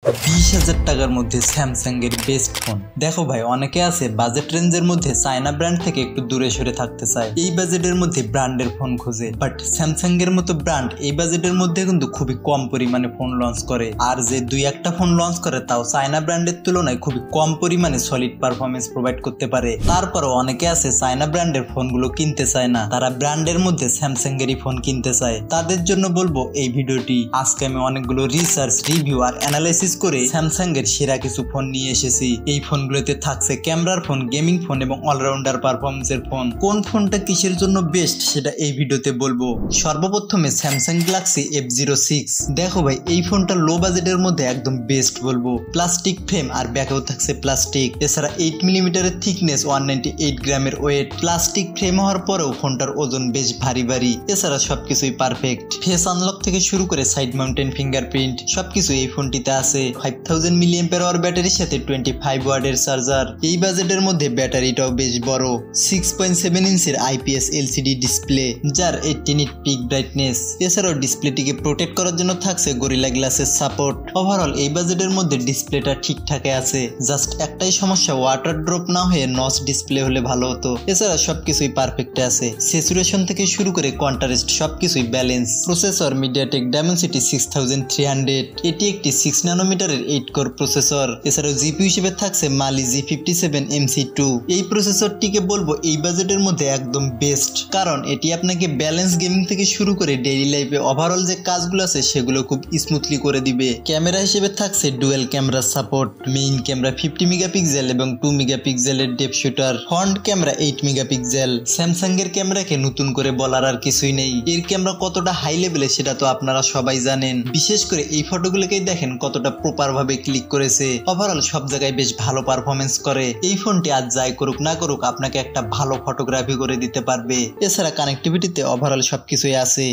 20,000 টাকার মধ্যে স্যামসাং এর বেস্ট ফোন। দেখো ভাই, অনেকে আছে বাজেট রেঞ্জের মধ্যে চায়না ব্র্যান্ড থেকে একটু দূরে সরে থাকতে চায়, এই বাজেটের মধ্যে ব্র্যান্ডের ফোন খোঁজে। বাট স্যামসাং এর মতো ব্র্যান্ড এই বাজেটের মধ্যে কিন্তু খুবই কম পরিমাণে ফোন লঞ্চ করে, আর যে দুই একটা ফোন লঞ্চ করে তাও চায়না ব্র্যান্ডের তুলনায় খুবই কম পরিমাণে সলিড পারফরমেন্স প্রোভাইড করতে পারে। তারপরও অনেকে আছে চায়না ব্র্যান্ডের ফোনগুলো কিনতে চায় না, তারা ব্র্যান্ডের মধ্যে স্যামসাং এরই ফোন কিনতে চায়। তাদের জন্য বলবো এই ভিডিওটি। আজকে আমি অনেকগুলো রিসার্চ, রিভিউ আর অ্যানালাইসিস করে স্যামসাং এর সেরা কিছু ফোন নিয়ে এসেছি। এই ফোনগুলোতে থাকছে ক্যামেরার ফোন, গেমিং ফোন এবং অলরাউন্ডার পারফরমেন্সের ফোন। কোন ফোনটা কিসের জন্য বেস্ট সেটা এই ভিডিওতে বলবো। সর্বপ্রথমে স্যামসাং গ্যালাক্সি F06। দেখো ভাই, এই ফোনটা লো বাজেটের মধ্যে একদম বেস্ট বলবো। প্লাস্টিক ফ্রেম আর ব্যাকেও থাকছে প্লাস্টিক। এছাড়া 8 মিলিমিটারের থিকনেস, 198 গ্রামের ওয়েট। প্লাস্টিক ফ্রেম হওয়ার পরেও ফোনটার ওজন বেশ ভারী। এছাড়া সবকিছুই পারফেক্ট। ফেস আনলক থেকে শুরু করে সাইড মাউন্টেন ফিঙ্গারপ্রিন্ট সবকিছু এই ফোনটিতে আছে। 5000 mAh ব্যাটারির সাথে 25 ওয়াটের চার্জার। এই বাজেটের মধ্যে ব্যাটারিটাও বেশ বড়। 6.7 ইঞ্চির IPS LCD ডিসপ্লে, যার 18 নিট পিক ব্রাইটনেস। এছাড়াও ডিসপ্লেটিকে প্রোটেক্ট করার জন্য থাকছে গরিলা গ্লাসের সাপোর্ট। ওভারঅল এই বাজেটের মধ্যে ডিসপ্লেটা ঠিকঠাকই আছে। জাস্ট একটাই সমস্যা, ওয়াটার ড্রপ না হয়ে নচ ডিসপ্লে হলে ভালো হতো। এছাড়া সবকিছুই পারফেক্টে আছে। স্যাচুরেশন থেকে শুরু করে কন্ট্রাস্ট সবকিছুই ব্যালেন্স। Processor MediaTek Dimensity 6300। এটি একটি 6 ন্যানোমিটারের 8 কোর প্রসেসর। এছাড়াও জিপি হিসেবে থাকছে মালি G57 MC2। এই প্রসেসরটিকে বলবো এই বাজেটের মধ্যে একদম বেস্ট, কারণ এটি আপনাকে ব্যালেন্স গেমিং থেকে শুরু করে ডেইলি লাইফে ওভারঅল যে কাজগুলো আছে সেগুলো খুব স্মুথলি করে দিবে। ক্যামেরা হিসেবে থাকছে dual camera support. Main camera 50 megapixel এবং 2 মেগাপিক্সেলের depth shooter. Front camera 8 megapixel. Samsung এর ক্যামেরাকে নতুন করে বলার আর কিছুই নেই। এর ক্যামেরা কতটা হাই লেভেলে সেটা তো আপনারা সবাই জানেন। বিশেষ করে এই ফটোগুলোকেই দেখেন কতটা প্রপার ভাবে ক্লিক করেছে। ওভারঅল সব জায়গায় বেশ ভালো পারফরমেন্স করে। এই ফোনটি আজ যাই করুক না করুক আপনাকে একটা ভালো ফটোগ্রাফি করে দিতে পারবে। এছাড়া কানেক্টিভিটিতে ওভারঅল সবকিছুই আছে।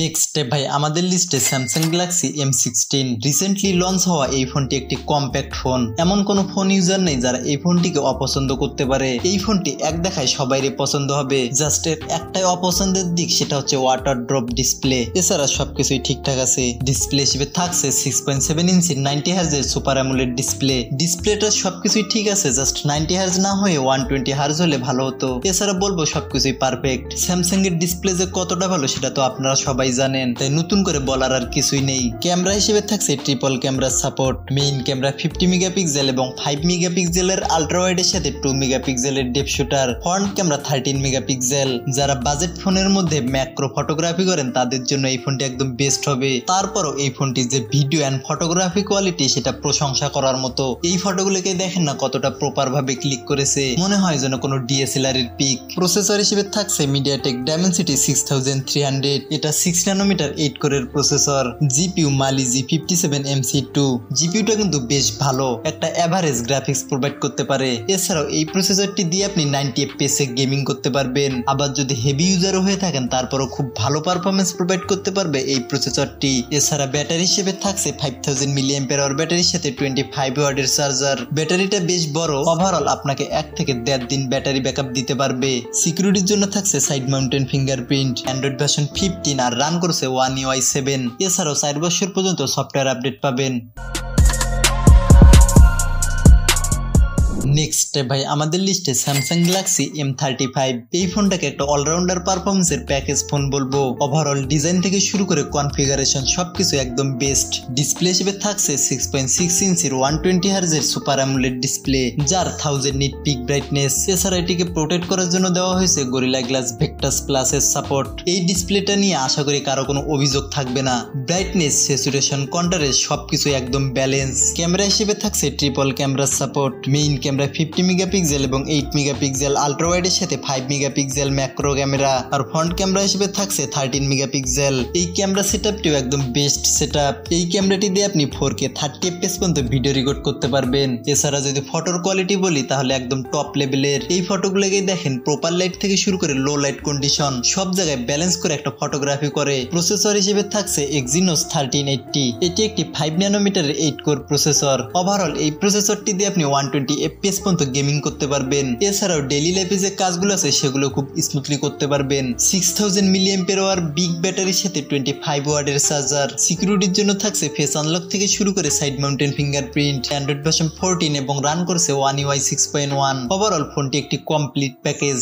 নেক্সট স্টেপ ভাই, আমাদের লিস্টে Samsung Galaxy M16। Recently launch হওয়া এই ফোনটি একটি কম্প্যাক্ট ফোন। এমন কোন ফোন ইউজার নেই যারা এই ফোনটিকে অপছন্দ করতে পারে। এই ফোনটি এক দেখায় সবাইরই পছন্দ হবে। জাস্ট এর একটাই অপছন্দের দিক, সেটা হচ্ছে ওয়াটার ড্রপ ডিসপ্লে। এছাড়া সবকিছুই ঠিকঠাক আছে। ডিসপ্লে হিসেবে থাকছে 6.7 ইঞ্চির 90 হার্জের সুপার অ্যামোলেড ডিসপ্লে। ডিসপ্লেটা সবকিছুই ঠিক আছে, জাস্ট 90 হার্জ না হয়ে 120 হার্জ হলে ভালো হতো। এছাড়া বলবো সবকিছুই পারফেক্ট। স্যামসাং এর ডিসপ্লে যে কতটা ভালো সেটা তো আপনারা সবাই জানেন, তাই নতুন করে বলার আর কিছুই নেই। ক্যামেরা হিসেবে থাকছে triple camera support. Main camera 50 megapixel এবং 5 মেগাপিক্সেলের আল্ট্রা ওয়াইডের সাথে 2 মেগাপিক্সেলের depth shooter. Front camera 13 megapixel. যারা বাজেট ফোনের মধ্যে ম্যাক্রো ফটোগ্রাফি করেন তাদের জন্য এই ফোনটি একদম বেস্ট হবে। তারপরও এই ফোনটির যে ভিডিও এন্ড ফটোগ্রাফি কোয়ালিটি সেটা প্রশংসা করার মতো। এই ফটোগুলোকে দেখেন না কতটা প্রপার ভাবে ক্লিক করেছে, মনে হয় যেন কোনো DSLR এর পিক। প্রসেসর হিসেবে থাকছে মিডিয়াটেক ডায়মেনসিটি 6300। এটা 6 ন্যানোমিটার 8 কোরের প্রসেসর। জিপিইউ মালি G57 MC2। জিপিইউটা কিন্তু বেশ ভালো, একটা এভারেজ গ্রাফিক্স প্রোভাইড করতে পারে। এছাড়াও এই প্রসেসরটি দিয়ে আপনি 90 FPS এ গেমিং করতে পারবেন। আবার যদি হেভি ইউজারও হয়ে থাকেন তারপরও খুব ভালো পারফরমেন্স প্রোভাইড করতে পারবে এই প্রসেসরটি। এছাড়া ব্যাটারি হিসেবে থাকছে 5000 mAh ব্যাটারির সাথে 25 ওয়াটের চার্জার। ব্যাটারিটা বেশ বড়। ওভারঅল আপনাকে 1 থেকে 1.5 দিন ব্যাটারি ব্যাকআপ দিতে পারবে। সিকিউরিটির জন্য থাকছে side mountain fingerprint. Android version 15 আর রান করছে One UI 7। এছাড়াও 4 বছর পর্যন্ত সফটওয়্যার আপডেট পাবেন। নেক্সট ভাই, আমাদের লিস্টে স্যামসাং গ্যালাক্সি M35। এই ফোনটাকে একটা অলরাউন্ডার পারফরমেন্সের প্যাকেজ ফোন বলবো। ওভারঅল ডিজাইন থেকে শুরু করে কনফিগারেশন সবকিছু একদম বেস্ট। ডিসপ্লে হিসেবে থাকছে 6.6 ইঞ্চির 120 হার্জের সুপার অ্যামোলেড ডিসপ্লে, যার 1000 নিট পিক ব্রাইটনেস। এছাড়া এটিকে প্রোটেক্ট করার জন্য দেওয়া হয়েছে গরিলা গ্লাস ভেক্টাস প্লাসের সাপোর্ট। এই ডিসপ্লেটা নিয়ে আশা করি কারো কোনো অভিযোগ থাকবে না। ব্রাইটনেস, স্যাচুরেশন, কন্ট্রাস্ট সবকিছু একদম ব্যালেন্স। ক্যামেরা হিসেবে থাকছে triple camera support. Main camera 50 megapixel এবং 8 মেগাপিক্সেল আল্ট্রা ওয়াইডের সাথে 5 মেগাপিক্সেল ম্যাক্রো ক্যামেরা। আর ফ্রন্ট ক্যামেরা হিসেবে থাকছে 13 মেগাপিক্সেল। এই ক্যামেরা সেটআপটিও একদম বেস্ট সেটআপ। এই ক্যামেরাটি দিয়ে আপনি 4K 30 FPS পর্যন্ত ভিডিও রেকর্ড করতে পারবেন। এছাড়া যদি ফটোর কোয়ালিটি বলি তাহলে একদম টপ লেভেলের। এই ফটোগুলোকে দেখেন প্রপার লাইট থেকে শুরু করে লো লাইট কন্ডিশন সব জায়গায় ব্যালেন্স করে একটা ফটোগ্রাফি করে। প্রসেসর হিসেবে থাকছে Exynos 1380। এটি একটি 5 ন্যানোমিটারের 8 কোর প্রসেসর। ওভারঅল এই প্রসেসরটি দিয়ে আপনি 120 FPS পর্যন্ত গেমিং করতে পারবেন। এছাড়াও ডেইলি লাইফে যে কাজগুলো আছে সেগুলো খুব স্মুথলি করতে পারবেন। 6000 mAh বিগ ব্যাটারির সাথে 25 ওয়াটের চার্জার। সিকিউরিটির জন্য থাকছে ফেস আনলক থেকে শুরু করে side mountain fingerprint. Android version 14 এবং রান করছে One UI 6.1। ওভারঅল ফোনটি একটি কমপ্লিট প্যাকেজ।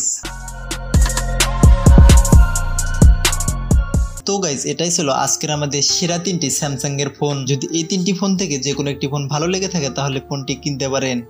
তো গাইজ, এটাই ছিল আজকের আমাদের সেরা 3টি স্যামসাং এর ফোন। যদি এই 3টি ফোন থেকে যে কোনো একটি ফোন ভালো লেগে থাকে তাহলে ফোনটি কিনতে পারেন।